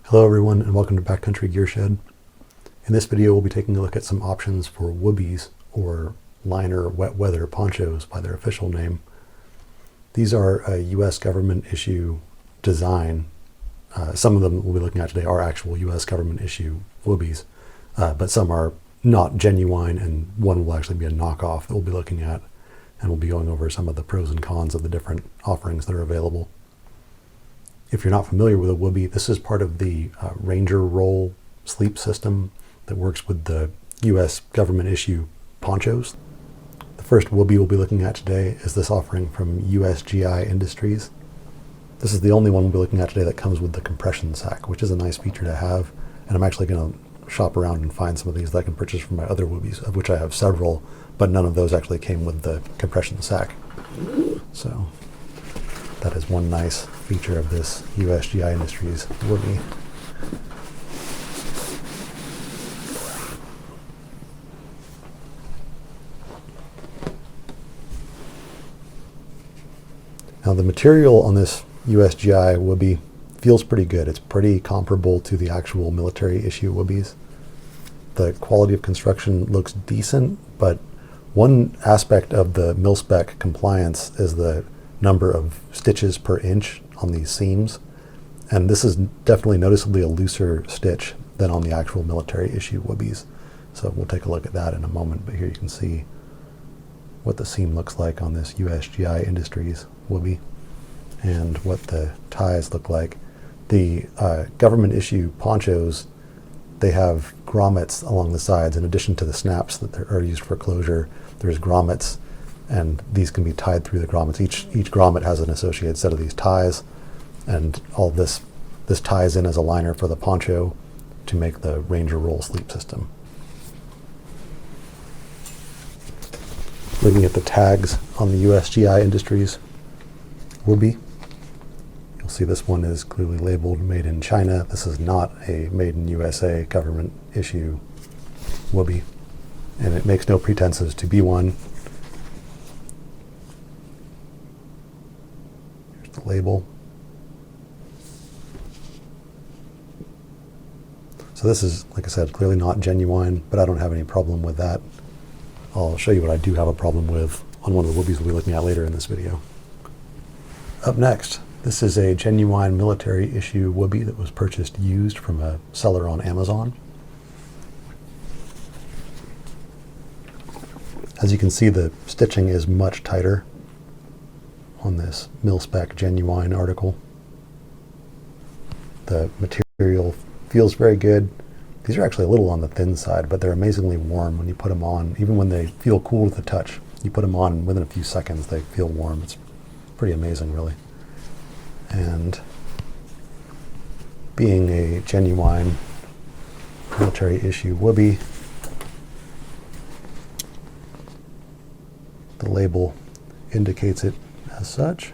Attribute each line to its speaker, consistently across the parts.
Speaker 1: Hello everyone and welcome to Backcountry Gear Shed. In this video we'll be taking a look at some options for Woobies, or liner wet weather ponchos by their official name. These are a US government issue design. Some of them we'll be looking at today are actual US government issue Woobies, but some are not genuine, and one will actually be a knockoff that we'll be looking at, and we'll be going over some of the pros and cons of the different offerings that are available. If you're not familiar with a Woobie, this is part of the Ranger roll sleep system that works with the US government issue ponchos. The first Woobie we'll be looking at today is this offering from USGI Industries. This is the only one we'll be looking at today that comes with the compression sack, which is a nice feature to have, and I'm actually going to shop around and find some of these that I can purchase from my other Woobies, of which I have several, but none of those actually came with the compression sack. So that is one nice feature of this USGI Industries Woobie. Now the material on this USGI Woobie feels pretty good. It's pretty comparable to the actual military issue Woobies. The quality of construction looks decent, but one aspect of the mil-spec compliance is the number of stitches per inch on these seams, and this is definitely noticeably a looser stitch than on the actual military issue Woobies. So we'll take a look at that in a moment, but here you can see what the seam looks like on this USGI Industries Woobie and what the ties look like. The government issue ponchos, they have grommets along the sides. In addition to the snaps that are used for closure, there's grommets, and these can be tied through the grommets. Each grommet has an associated set of these ties, and all this ties in as a liner for the poncho to make the Ranger roll sleep system. Looking at the tags on the USGI Industries Woobie, you'll see this one is clearly labeled made in China. This is not a made in USA government issue Woobie, and it makes no pretenses to be one. Label. So this is, like I said, clearly not genuine, but I don't have any problem with that. I'll show you what I do have a problem with on one of the Woobies we'll be looking at later in this video. Up next, this is a genuine military issue Woobie that was purchased used from a seller on Amazon. As you can see, the stitching is much tighter on this mil-spec genuine article. The material feels very good. These are actually a little on the thin side, but they're amazingly warm when you put them on. Even when they feel cool to the touch, you put them on and within a few seconds they feel warm. It's pretty amazing, really. And being a genuine military issue Woobie, the label indicates it as such.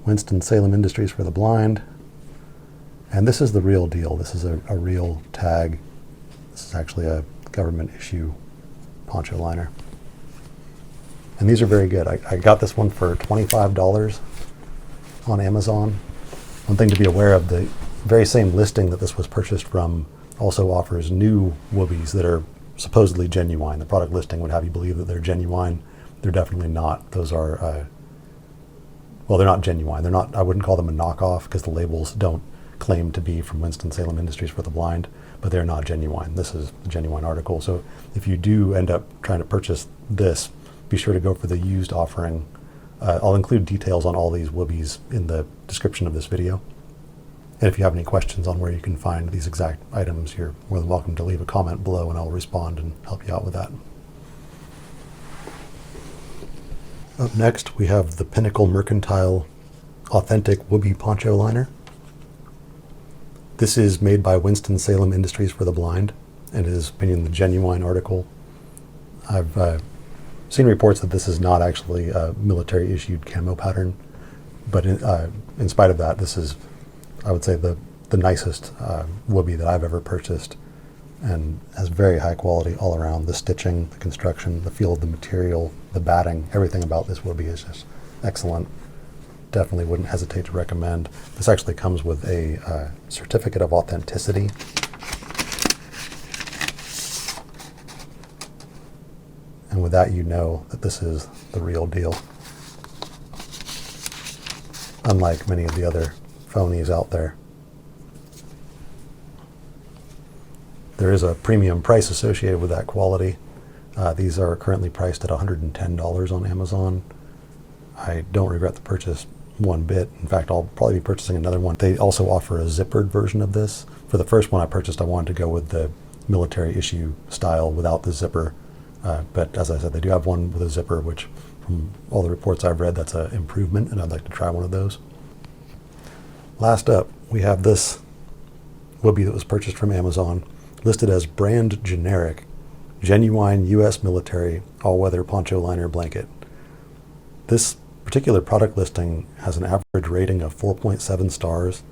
Speaker 1: Winston-Salem Industries for the blind. And this is the real deal. This is a real tag. This is actually a government issue poncho liner. And these are very good. I got this one for $25 on Amazon. One thing to be aware of, the very same listing that this was purchased from also offers new Woobies that are supposedly genuine. The product listing would have you believe that they're genuine. They're definitely not. Those are well, they're not genuine. They're not. I wouldn't call them a knockoff because the labels don't claim to be from Winston-Salem Industries for the blind, but they're not genuine. This is a genuine article. So if you do end up trying to purchase this, be sure to go for the used offering. I'll include details on all these Woobies in the description of this video. And if you have any questions on where you can find these exact items, you're more than welcome to leave a comment below and I'll respond and help you out with that. Up next, we have the Pinnacle Mercantile Authentic Woobie Poncho Liner. This is made by Winston-Salem Industries for the blind and is opinion the genuine article. I've seen reports that this is not actually a military issued camo pattern, but in spite of that, this is, I would say, the nicest Woobie that I've ever purchased, and has very high quality all around. The stitching, the construction, the feel of the material, the batting, everything about this Woobie is just excellent. definitely wouldn't hesitate to recommend. This actually comes with a certificate of authenticity. And with that, you know that this is the real deal. Unlike many of the other phonies out there. There is a premium price associated with that quality. These are currently priced at $110 on Amazon. I don't regret the purchase one bit. In fact, I'll probably be purchasing another one. They also offer a zippered version of this. For the first one I purchased, I wanted to go with the military issue style without the zipper. But as I said, they do have one with a zipper, which from all the reports I've read, that's an improvement, and I'd like to try one of those. Last up, we have this Woobie that was purchased from Amazon, listed as brand generic, genuine U.S. military all-weather poncho liner blanket. This particular product listing has an average rating of 4.7 stars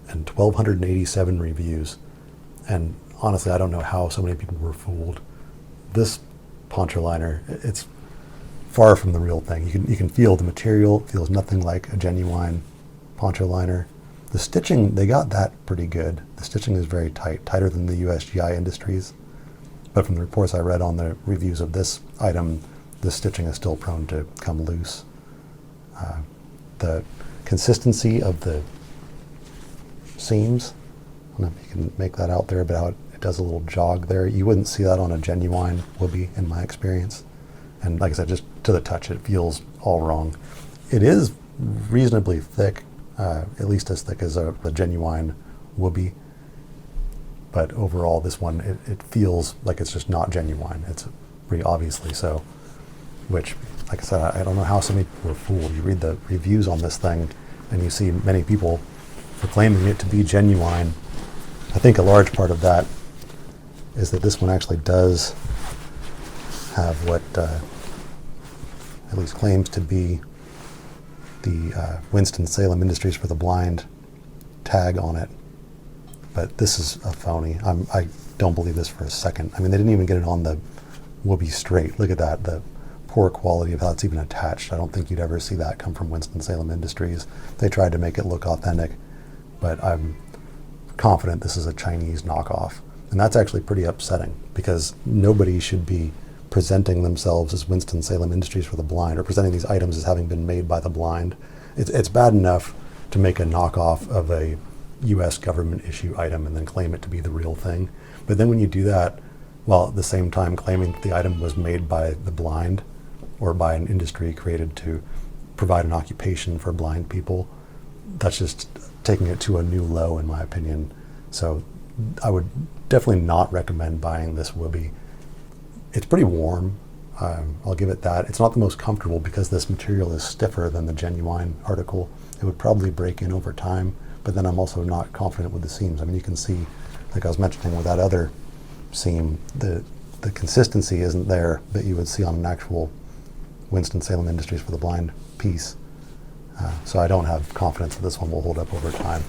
Speaker 1: and 1,287 reviews. And honestly, I don't know how so many people were fooled. This poncho liner, it's far from the real thing. You can feel the material, it feels nothing like a genuine poncho liner. The stitching, they got that pretty good. The stitching is very tight, tighter than the USGI Industries. But from the reports I read on the reviews of this item, the stitching is still prone to come loose. The consistency of the seams, I don't know if you can make that out there, but how it does a little jog there. You wouldn't see that on a genuine Woobie in my experience. And like I said, just to the touch, it feels all wrong. It is reasonably thick, at least as thick as a genuine Woobie. But overall, this one, it feels like it's just not genuine. It's pretty obviously so, which, like I said, I don't know how so many people were fooled. You read the reviews on this thing, and you see many people proclaiming it to be genuine. I think a large part of that is that this one actually does have what at least claims to be the Winston-Salem Industries for the Blind tag on it. But this is a phony. I don't believe this for a second. I mean, they didn't even get it on the Woobie straight. Look at that, the poor quality of how it's even attached. I don't think you'd ever see that come from Winston-Salem Industries. They tried to make it look authentic, but I'm confident this is a Chinese knockoff. And that's actually pretty upsetting, because nobody should be presenting themselves as Winston-Salem Industries for the Blind, or presenting these items as having been made by the blind. It's bad enough to make a knockoff of a U.S. government issue item and then claim it to be the real thing. But then when you do that, while at the same time claiming that the item was made by the blind or by an industry created to provide an occupation for blind people, that's just taking it to a new low, in my opinion. So I would definitely not recommend buying this Woobie. It's pretty warm. I'll give it that. It's not the most comfortable because this material is stiffer than the genuine article. It would probably break in over time, but then I'm also not confident with the seams. I mean, you can see, like I was mentioning with that other seam, the consistency isn't there that you would see on an actual Winston-Salem Industries for the Blind piece. So I don't have confidence that this one will hold up over time.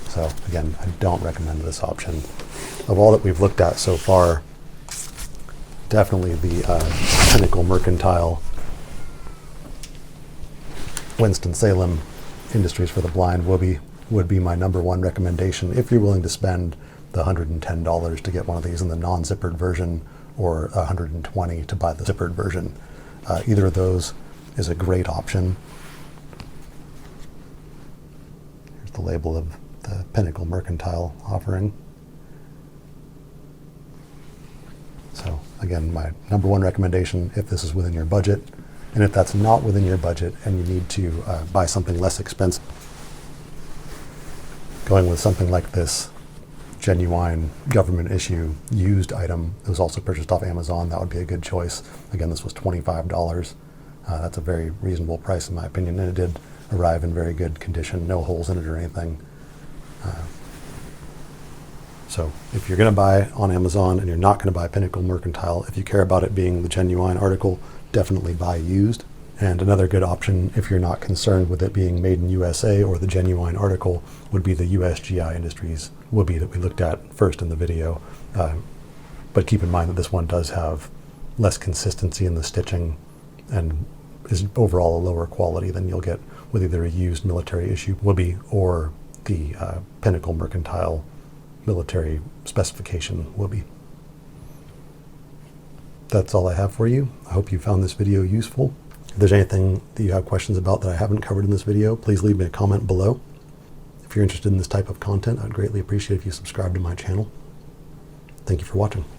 Speaker 1: So again, I don't recommend this option. Of all that we've looked at so far, definitely the Pinnacle Mercantile Winston-Salem Industries for the Blind Woobie would be my #1 recommendation if you're willing to spend the $110 to get one of these in the non-zippered version, or $120 to buy the zippered version. Either of those is a great option. Here's the label of the Pinnacle Mercantile offering. So again, my #1 recommendation, if this is within your budget, and if that's not within your budget and you need to buy something less expensive, going with something like this genuine government issue used item that was also purchased off Amazon, that would be a good choice. Again, this was $25. That's a very reasonable price in my opinion, and it did arrive in very good condition, no holes in it or anything. So if you're going to buy on Amazon and you're not going to buy Pinnacle Mercantile, if you care about it being the genuine article, definitely buy used. And another good option, if you're not concerned with it being made in USA or the genuine article, would be the USGI Industries Woobie that we looked at first in the video. But keep in mind that this one does have less consistency in the stitching and is overall a lower quality than you'll get with either a used military issue Woobie or the Pinnacle Mercantile military specification Woobie. That's all I have for you. I hope you found this video useful. If there's anything that you have questions about that I haven't covered in this video, please leave me a comment below. If you're interested in this type of content, I'd greatly appreciate if you subscribe to my channel. Thank you for watching.